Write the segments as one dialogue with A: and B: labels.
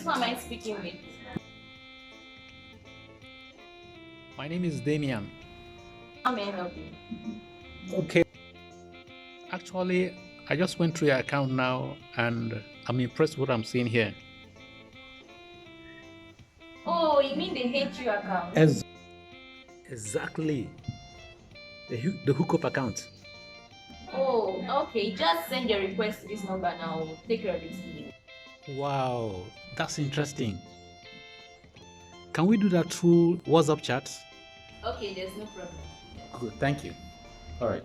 A: Please, who am I speaking with?
B: My name is Damian.
A: How may I help you?
B: Okay. Actually, I just went through your account now and I'm impressed with what I'm seeing here.
A: Oh, you mean the HU account?
B: Exactly. The hookup account.
A: Oh, okay. Just send your request to this number and I'll take care of it.
B: Wow, that's interesting. Can we do that through WhatsApp chat?
A: Okay, there's no problem.
B: Good, thank you. All right.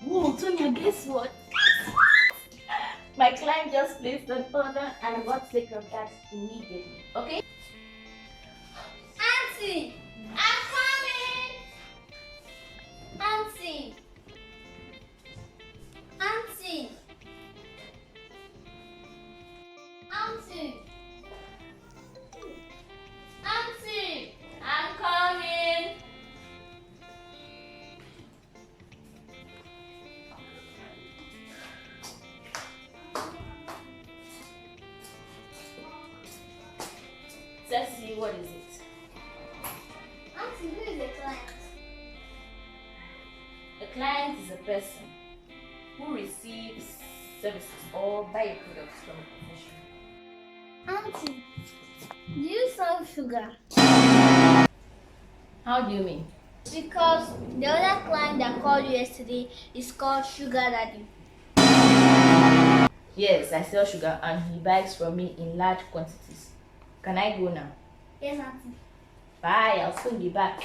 A: Whoa, Tonya, guess what? My client just placed an order and I got sick of that immediately. Okay?
C: Auntie, I'm coming. Auntie, auntie, auntie, auntie, I'm coming.
A: Let's see, what is it?
C: Auntie, who is the client?
A: A client is a person who receives services or buy a product from a professional.
C: Auntie, do you sell sugar?
A: How do you mean?
C: Because the other client that called you yesterday is called Sugar Daddy.
A: Yes, I sell sugar and he buys from me in large quantities. Can I go now?
C: Yes, auntie.
A: Bye, I'll soon be back.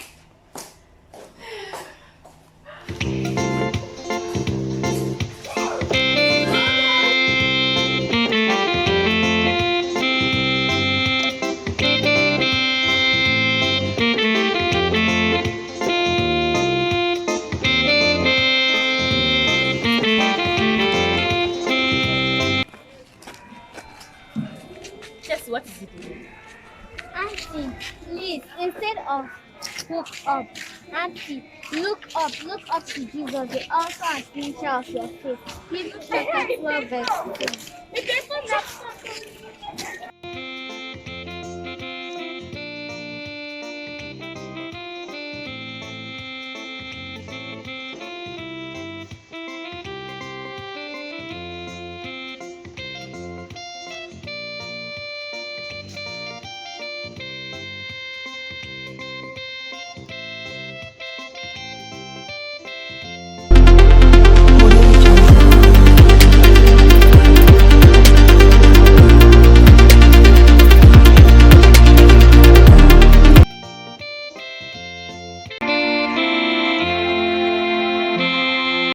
A: Just what is it?
C: Auntie, please, instead of hook up, auntie, look up to Jesus, the author and finisher of your faith. Hebrews chapter 12, verse 2.